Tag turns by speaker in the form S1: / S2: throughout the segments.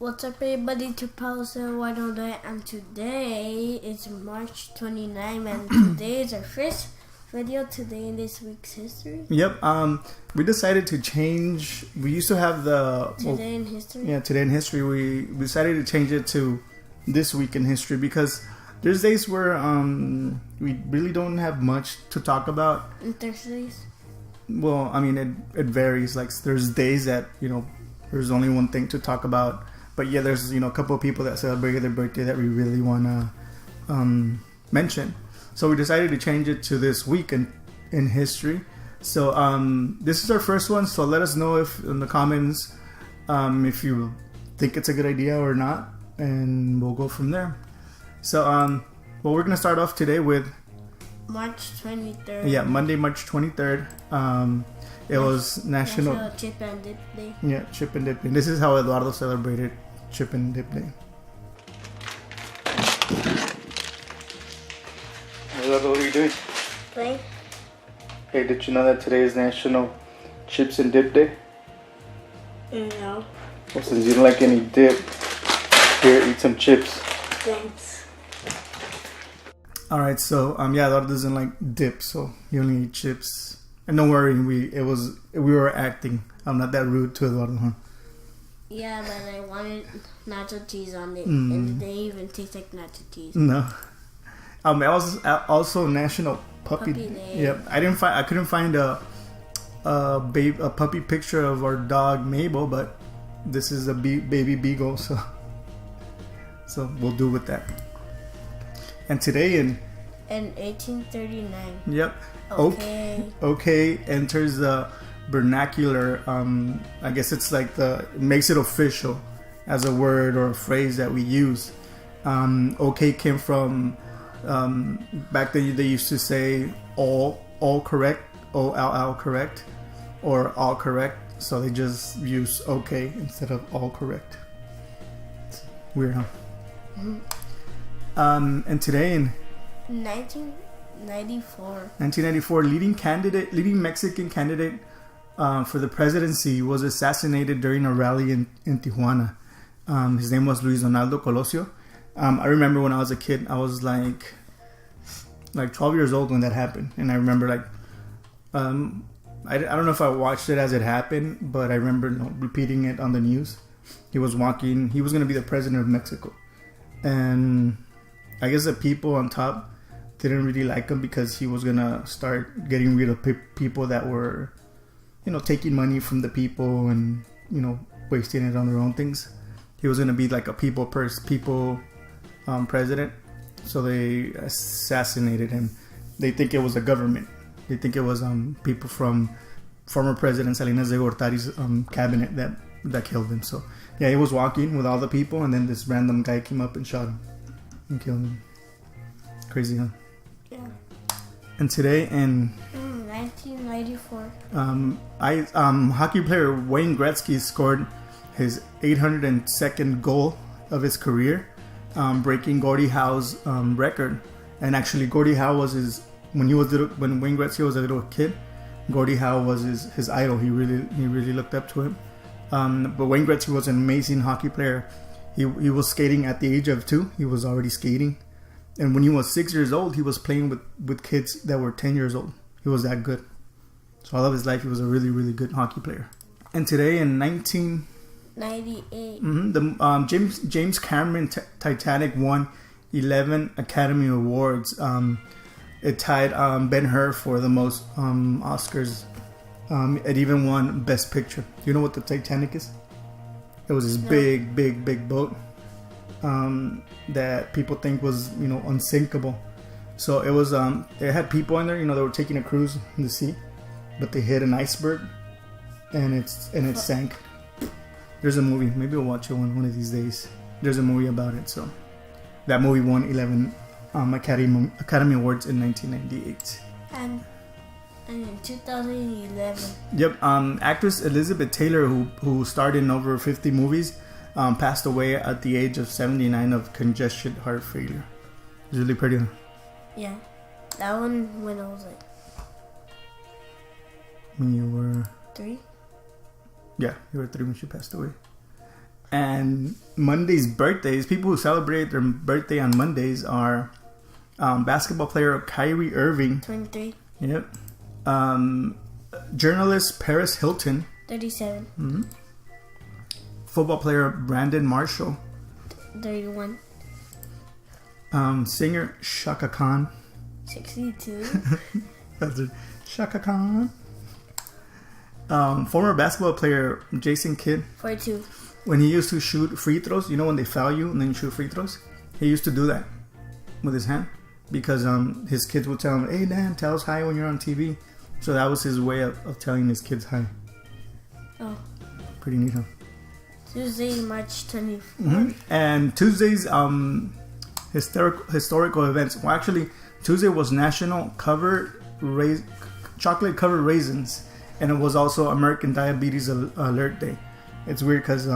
S1: What's up, everybody? 2109, and today is March 29, and today is our first video today in this week's history.
S2: Yep. We decided to change. We used to have the
S1: Today in history.
S2: Yeah, today in history. We decided to change it to this week in history because there's days where we really don't have much to talk about.
S1: And Thursdays.
S2: Well, I mean it varies. Like there's days that there's only one thing to talk about. But yeah, there's a couple of people that celebrated their birthday that we really want to mention. So we decided to change it to this week in history. So this is our first one. So let us know if in the comments if you think it's a good idea or not, and we'll go from there. So well, we're gonna start off today with
S1: March 23rd.
S2: Yeah, Monday, March 23rd. It was National
S1: Chip and Dip Day.
S2: Yeah, Chip and Dip Day. This is how Eduardo celebrated Chip and Dip Day. Eduardo, what are you doing?
S1: Play.
S2: Hey, did you know that today is National Chips and Dip Day?
S1: No.
S2: Well, since you don't like any dip, here, eat some chips.
S1: Thanks.
S2: Alright, so yeah, Eduardo doesn't like dip, so he only eat chips. And don't worry, we were acting. I'm not that rude to Eduardo, huh?
S1: Yeah, but I wanted nacho cheese on it, and they even taste like nacho cheese.
S2: No. It was also National Puppy Day. Yep. I couldn't find a puppy picture of our dog Mabel, but this is a baby beagle, so we'll do with that. And today in
S1: 1839.
S2: Yep.
S1: Okay
S2: enters the vernacular. I guess it's like makes it official as a word or a phrase that we use. Okay came from back then they used to say all correct, all correct, or all correct. So they just use okay instead of all correct. It's weird, huh?
S1: Mm-hmm.
S2: And today in
S1: 1994,
S2: leading Mexican candidate for the presidency was assassinated during a rally in Tijuana. His name was Luis Donaldo Colosio. I remember when I was a kid, I was like 12 years old when that happened, and I remember I don't know if I watched it as it happened, but I remember repeating it on the news. He was walking. He was going to be the president of Mexico, and I guess the people on top didn't really like him because he was gonna start getting rid of people that were, taking money from the people and wasting it on their own things. He was gonna be like a people president, so they assassinated him. They think it was the government. They think it was people from former President Salinas de Gortari's cabinet that killed him. So yeah, he was walking with all the people, and then this random guy came up and shot him and killed him. Crazy, huh?
S1: Yeah.
S2: And today in
S1: 1994,
S2: hockey player Wayne Gretzky scored his 802nd goal of his career, breaking Gordie Howe's record. And actually, Gordie Howe was when Wayne Gretzky was a little kid. Gordie Howe was his idol. He really looked up to him. But Wayne Gretzky was an amazing hockey player. He was skating at the age of 2. He was already skating. And when he was 6 years old, he was playing with kids that were 10 years old. He was that good. So all of his life, he was a really, really good hockey player. And today in
S1: 1998,
S2: the James Cameron Titanic won 11 Academy Awards. It tied Ben-Hur for the most Oscars. It even won Best Picture. Do you know what the Titanic is? It was this big boat that people think was unsinkable. So it was it had people in there, they were taking a cruise in the sea, but they hit an iceberg and it sank. There's a movie, maybe we'll watch it one of these days. There's a movie about it. So that movie won 11 Academy Awards in 1998.
S1: And in 2011.
S2: Yep. Actress Elizabeth Taylor, who starred in over 50 movies, passed away at the age of 79 of congestion heart failure. It's really pretty. Huh?
S1: Yeah. That one when I was
S2: When you were
S1: 3.
S2: Yeah, you were 3 when she passed away. And Monday's birthdays, people who celebrate their birthday on Mondays are basketball player Kyrie Irving.
S1: 23.
S2: Yep. Journalist Paris Hilton.
S1: 37.
S2: Mm-hmm. Football player Brandon Marshall.
S1: 31.
S2: Singer Shaka Khan.
S1: 62.
S2: That's it. Shaka Khan. Former basketball player Jason Kidd.
S1: 42.
S2: When he used to shoot free throws, you know when they foul you and then you shoot free throws? He used to do that with his hand. Because his kids would tell him, hey, Dan, tell us hi when you're on TV. So that was his way of telling his kids hi.
S1: Oh.
S2: Pretty neat, huh?
S1: Tuesday, March 24th.
S2: Mm-hmm. And Tuesday's historical events. Well, actually, Tuesday was National Chocolate Covered Raisins. And it was also American Diabetes Alert Day. It's weird because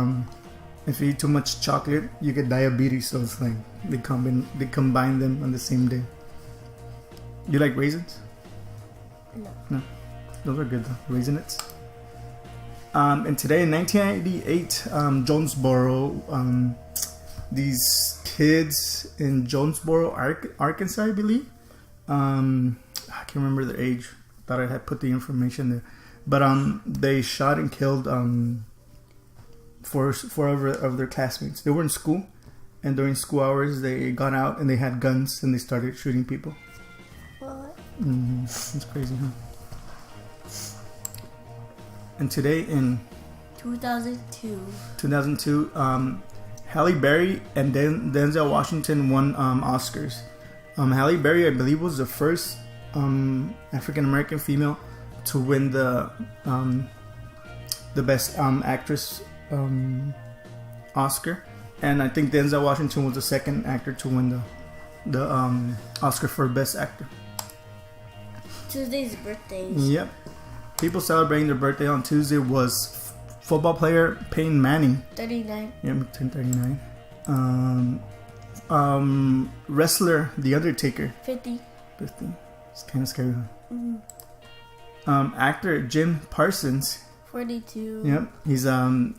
S2: if you eat too much chocolate, you get diabetes. So it's like they combine them on the same day. You like raisins? No. Those are good though. Raisinets. And today in 1998, Jonesboro, these kids in Jonesboro, Arkansas, I believe. I can't remember their age. Thought I had put the information there. But they shot and killed four of their classmates. They were in school, and during school hours, they got out and they had guns and they started shooting people.
S1: What?
S2: That's crazy, huh? And today in
S1: 2002,
S2: Halle Berry and Denzel Washington won Oscars. Halle Berry, I believe, was the first African American female to win the best actress Oscar, and I think Denzel Washington was the second actor to win the Oscar for best actor.
S1: Tuesday's birthdays.
S2: Yep. People celebrating their birthday on Tuesday was football player Peyton Manning.
S1: 39.
S2: Yeah, turned 39. Wrestler The Undertaker.
S1: 50.
S2: It's kind of scary, huh?
S1: Mm-hmm.
S2: Actor Jim Parsons.
S1: 42.
S2: Yep, he's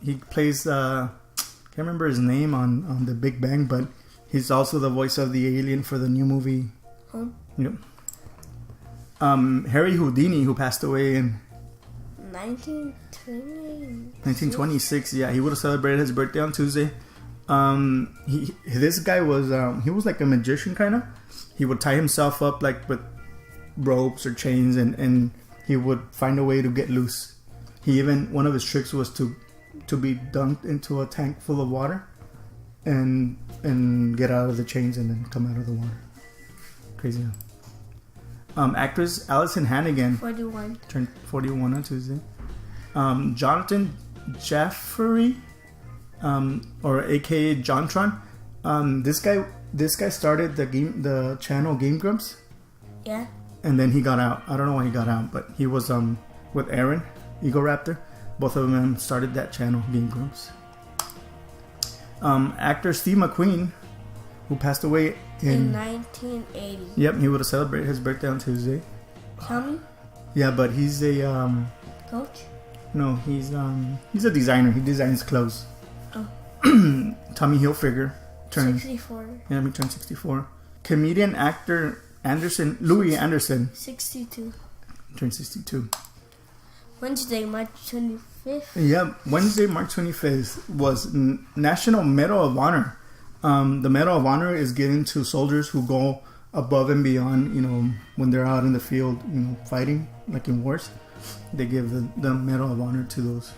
S2: he plays can't remember his name on The Big Bang, but he's also the voice of the alien for the new movie.
S1: Home.
S2: Yep. Harry Houdini, who passed away in
S1: 1926.
S2: Yeah, he would have celebrated his birthday on Tuesday. This guy was he was like a magician kind of. He would tie himself up like with ropes or chains, and he would find a way to get loose. One of his tricks was to be dunked into a tank full of water and get out of the chains and then come out of the water. Crazy, huh? Actress Alyson Hannigan
S1: 41.
S2: turned 41 on Tuesday. Jonathan Jeffrey, or AKA Jontron. This guy started the channel Game Grumps.
S1: Yeah.
S2: And then he got out. I don't know why he got out, but he was with Aaron, Eagle Raptor. Both of them started that channel, Game Grumps. Actor Steve McQueen, who passed away
S1: in 1980.
S2: Yep, he would have celebrated his birthday on Tuesday.
S1: Tommy?
S2: Yeah, but he's a
S1: coach?
S2: No, he's a designer. He designs clothes.
S1: Oh.
S2: Tommy Hilfiger turned
S1: 64.
S2: Yeah, he turned 64. Comedian actor Louis Anderson
S1: 62.
S2: turned 62.
S1: Wednesday, March 25th.
S2: Yep, Wednesday, March 25th was National Medal of Honor. The Medal of Honor is given to soldiers who go above and beyond, when they're out in the field, fighting, like in wars. They give the Medal of Honor to those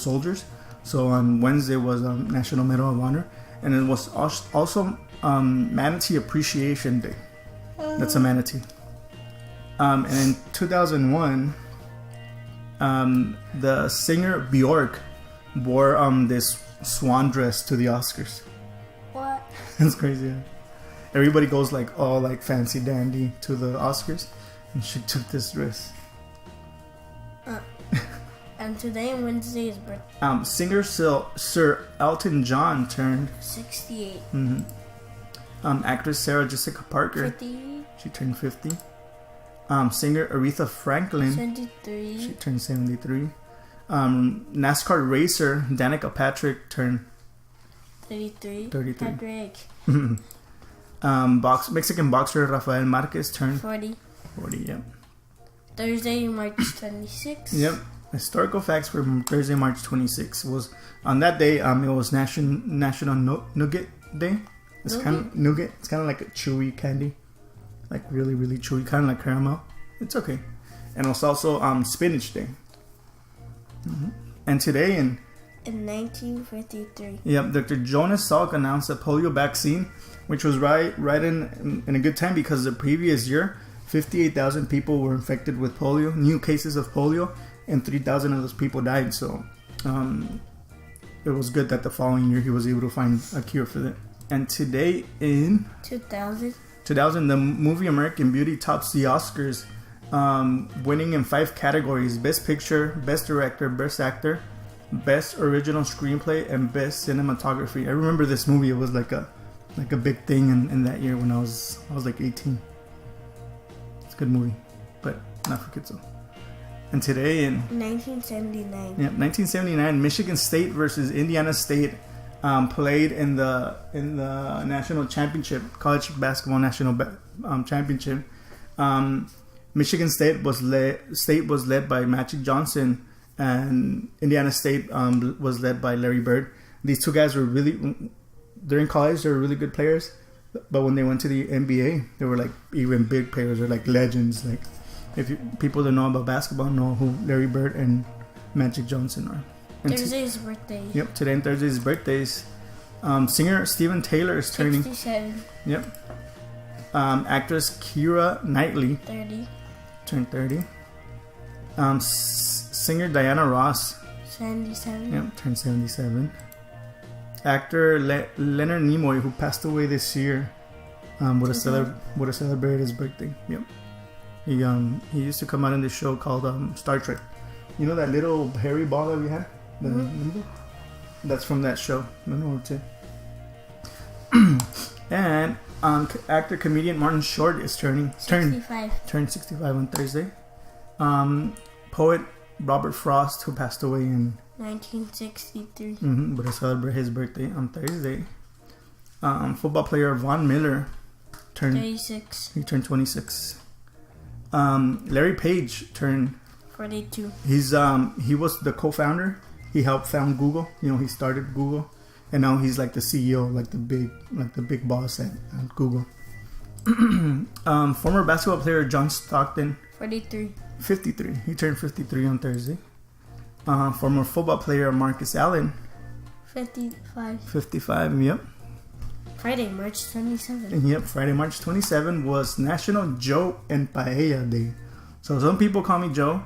S2: soldiers. So on Wednesday was National Medal of Honor, and it was also Manatee Appreciation Day. That's a manatee. And in 2001, the singer Bjork wore this swan dress to the Oscars.
S1: What?
S2: That's crazy. Yeah. Everybody goes like all like fancy dandy to the Oscars, and she took this dress.
S1: And today, Wednesday, is birthday.
S2: Singer Sir Elton John turned
S1: 68.
S2: Mm-hmm. Actress Sarah Jessica Parker.
S1: 50.
S2: She turned 50. Singer Aretha Franklin.
S1: 73.
S2: She turned 73. NASCAR racer Danica Patrick turned
S1: 33.
S2: 33.
S1: Patrick.
S2: Mexican boxer Rafael Marquez turned
S1: 40.
S2: 40, yep.
S1: Thursday, March 26.
S2: Yep. Historical facts for Thursday, March 26 was on that day. It was National Nougat Day. It's kind of nougat. It's kind of like a chewy candy, like really, really chewy, kind of like caramel. It's okay. And it was also Spinach Day. And today in
S1: 1953.
S2: Yep, Dr. Jonas Salk announced a polio vaccine, which was right in a good time because the previous year, 58,000 people were infected with polio, new cases of polio, and 3,000 of those people died. So it was good that the following year he was able to find a cure for that. And today in 2000, the movie American Beauty tops the Oscars, winning in 5 categories: Best Picture, Best Director, Best Actor, Best Original Screenplay, and Best Cinematography. I remember this movie. It was like a big thing in that year when I was like 18. It's a good movie, but not for kids though. And today in
S1: 1979.
S2: Yep, 1979, Michigan State versus Indiana State played in the national championship, college basketball national championship. Michigan State was led by Magic Johnson, and Indiana State was led by Larry Bird. These two guys were during college, they were really good players, but when they went to the NBA, they were like even big players, or like legends. Like people that know about basketball know who Larry Bird and Magic Johnson are. And
S1: Thursday's birthday.
S2: Yep, today and Thursday's birthdays. Singer Steven Taylor is turning
S1: 67.
S2: Yep. Actress Keira Knightley
S1: 30.
S2: turned 30. Singer Diana Ross
S1: 77.
S2: Yep, turned 77. Actor Leonard Nimoy, who passed away this year, would have celebrated his birthday. Yep. He used to come out in this show called Star Trek. You know that little hairy ball that we had? Remember? That's from that show. I don't know what to say. And actor comedian Martin Short is turned 65 on Thursday. Poet Robert Frost, who passed away in
S1: 1963.
S2: But to celebrate his birthday on Thursday. Football player Von Miller turned
S1: 36.
S2: He turned 26. Larry Page turned
S1: 42.
S2: He was the co-founder. He helped found Google. He started Google, and now he's like the CEO, like the big boss at Google. Former basketball player John Stockton 53. He turned 53 on Thursday. Former football player Marcus Allen 55. Yep.
S1: Friday, March 27.
S2: Yep. Friday, March 27 was National Joe and Paella Day. So some people call me Joe,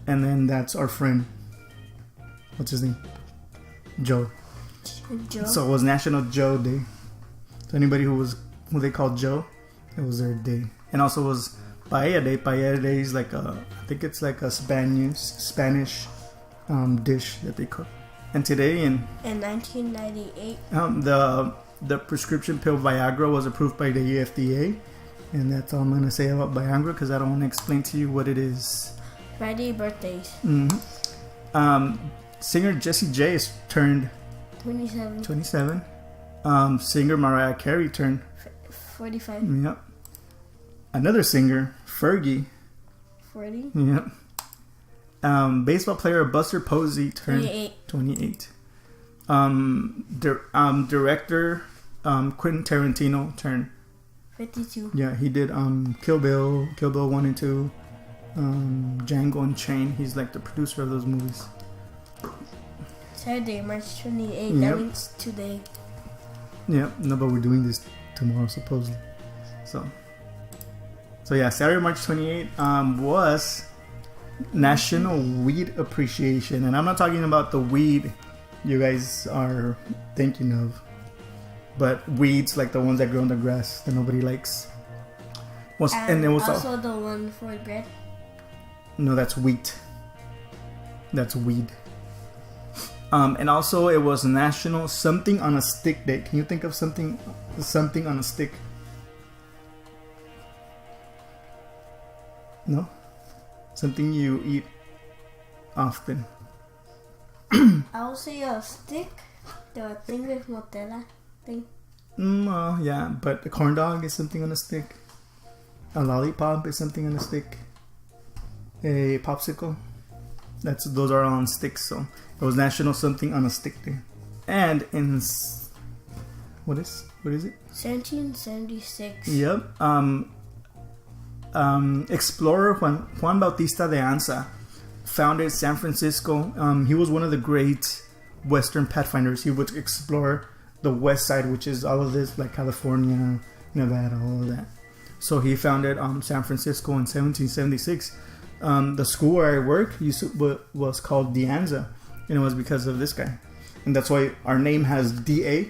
S2: and then that's our friend. What's his name? Joe. So it was National Joe Day. So anybody who they called Joe, it was their day. And also was Paella Day. Paella Day is like I think it's like a Spanish dish that they cook. And today in
S1: 1998,
S2: the prescription pill Viagra was approved by the FDA, and that's all I'm gonna say about Viagra because I don't want to explain to you what it is.
S1: Friday birthdays.
S2: Singer Jessie J is turned 27. Singer Mariah Carey turned
S1: 45.
S2: Yep. Another singer, Fergie.
S1: 40.
S2: Yep. Baseball player Buster Posey turned 28. Director Quentin Tarantino turned
S1: 52.
S2: Yeah, he did Kill Bill 1 and 2, Django Unchained. He's like the producer of those movies.
S1: Saturday, March 28.
S2: Yep.
S1: That means today.
S2: Yeah, no, but we're doing this tomorrow supposedly. So yeah, Saturday, March 28 was National Weed Appreciation, and I'm not talking about the weed you guys are thinking of, but weeds like the ones that grow in the grass that nobody likes. And it was
S1: also the one for bread.
S2: No, that's wheat. That's weed. And also it was National Something on a Stick Day. Can you think of something on a stick? No? Something you eat often.
S1: I'll say a stick. The thing with Motella thing.
S2: Yeah, but a corn dog is something on a stick. A lollipop is something on a stick. A popsicle. Those are on sticks. So it was National Something on a Stick Day. And in what is it?
S1: 1776.
S2: Yep. Explorer Juan Bautista de Anza founded San Francisco. He was one of the great Western pathfinders. He would explore the west side, which is all of this, like California, Nevada, all of that. So he founded San Francisco in 1776. The school where I work was called the Anza, and it was because of this guy. And that's why our name has DA.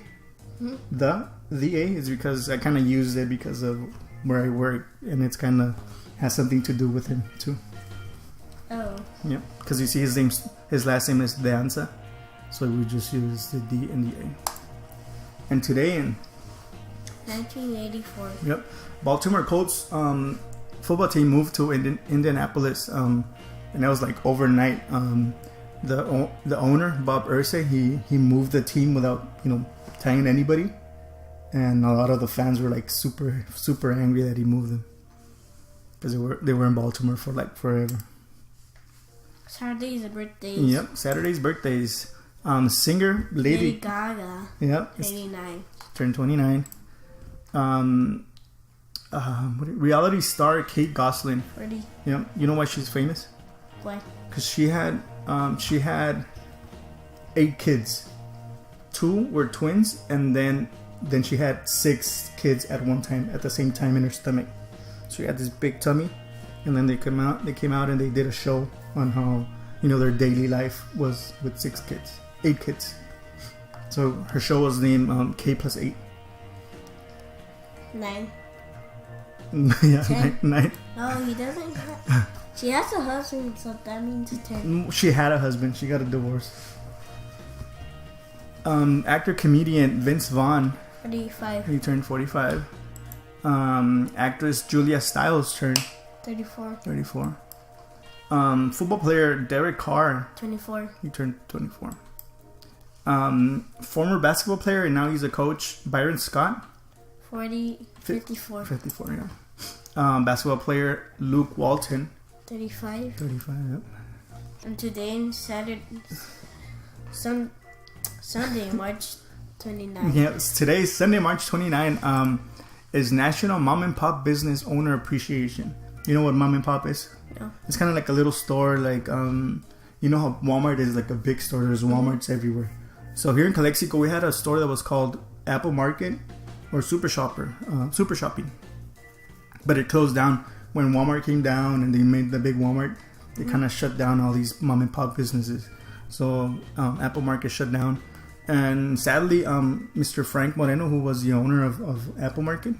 S2: Mm-hmm. The A is because I kind of used it because of where I work, and it's kind of has something to do with him too.
S1: Oh.
S2: Yep, because you see his last name is De Anza, so we just use the D and the A. And today in
S1: 1984.
S2: Yep, Baltimore Colts football team moved to Indianapolis, and that was like overnight. The owner Bob Irsay, he moved the team without tying anybody, and a lot of the fans were like super angry that he moved them because they were in Baltimore for like forever.
S1: Saturday's birthdays.
S2: Yep, Saturday's birthdays. Singer Lady
S1: Gaga.
S2: Yep,
S1: 29.
S2: Turned 29. Reality star Kate Gosselin.
S1: 40.
S2: Yep. You know why she's famous?
S1: Why?
S2: Because she had 8 kids. 2 were twins, and then she had 6 kids at the same time in her stomach. So she had this big tummy, and then they came out and they did a show on how their daily life was with 8 kids. So her show was named K plus 8.
S1: 9.
S2: Yeah,
S1: 10.
S2: 9.
S1: No, he doesn't have. She has a husband, so that means 10.
S2: She had a husband. She got a divorce. Actor comedian Vince Vaughn.
S1: 45.
S2: He turned 45. Actress Julia Stiles turned
S1: 34.
S2: 34. Football player Derek Carr.
S1: 24.
S2: He turned 24. Former basketball player and now he's a coach Byron Scott.
S1: 54.
S2: 54, yeah. Basketball player Luke Walton.
S1: 35.
S2: 35, yep.
S1: And today, Sunday, March 29.
S2: Yes, today, Sunday, March 29, is National Mom and Pop Business Owner Appreciation. You know what mom and pop is?
S1: No.
S2: It's kind of like a little store, like, you know how Walmart is like a big store. There's Walmarts everywhere. So here in Calexico, we had a store that was called Apple Market or Super Shopping. But it closed down when Walmart came down and they made the big Walmart. They kind of shut down all these mom and pop businesses. So Apple Market shut down. And sadly, Mr. Frank Moreno, who was the owner of Apple Market,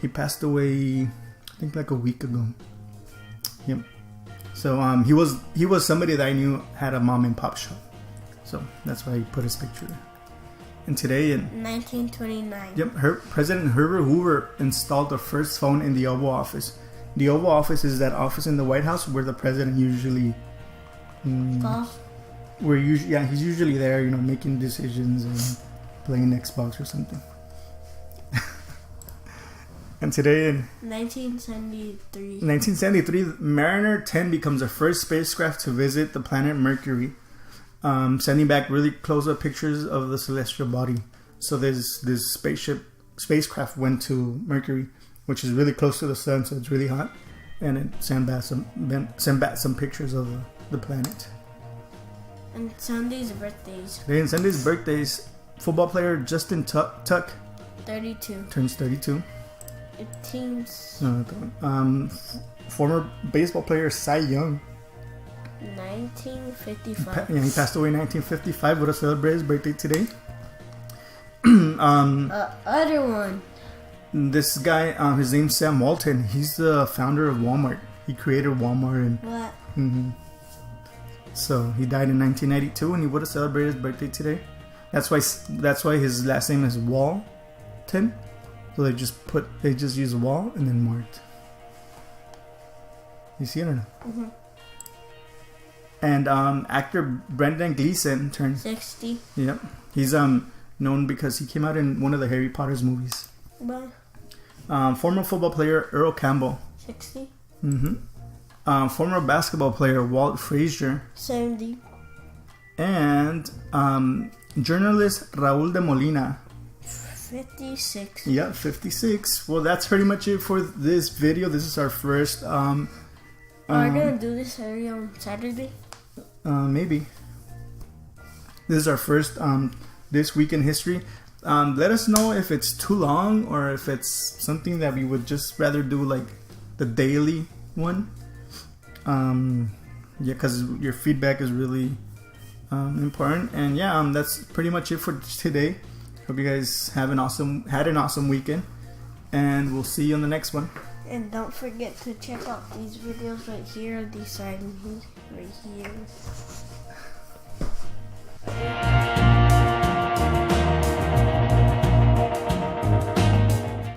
S2: he passed away, I think like a week ago. Yep. So he was somebody that I knew had a mom and pop shop. So that's why I put his picture there. And today in
S1: 1929.
S2: Yep, President Herbert Hoover installed the first phone in the Oval Office. The Oval Office is that office in the White House where the president usually
S1: Golf.
S2: he's usually there, making decisions and playing Xbox or something. And today in
S1: 1973,
S2: Mariner 10 becomes the first spacecraft to visit the planet Mercury, sending back really close-up pictures of the celestial body. So this spacecraft went to Mercury, which is really close to the sun, so it's really hot, and it sent back some pictures of the planet.
S1: And Sunday's birthdays.
S2: Today in Sunday's birthdays, football player Justin Tuck
S1: 32.
S2: turns 32.
S1: It seems
S2: Former baseball player Cy Young.
S1: 1955.
S2: He passed away in 1955. Would have celebrated his birthday today.
S1: Other one.
S2: This guy, his name's Sam Walton. He's the founder of Walmart. He created Walmart. And
S1: What?
S2: So he died in 1992, and he would have celebrated his birthday today. That's why his last name is Walton. So they just use Wall and then Mart. You see it or no? And actor Brendan Gleeson turns
S1: 60.
S2: Yep, he's known because he came out in one of the Harry Potter's movies.
S1: Bye.
S2: Former football player Earl Campbell.
S1: 60.
S2: Former basketball player Walt Frazier.
S1: 70.
S2: And journalist Raul de Molina.
S1: 56.
S2: Yeah, 56. Well, that's pretty much it for this video. This is our first.
S1: Are you gonna do this every on Saturday?
S2: Maybe. This is our first This Week in History. Let us know if it's too long or if it's something that we would just rather do like the daily one. Yeah, because your feedback is really important. And yeah, that's pretty much it for today. Hope you guys had an awesome weekend, and we'll see you on the next one.
S1: And don't forget to check out these videos right here, these side right here.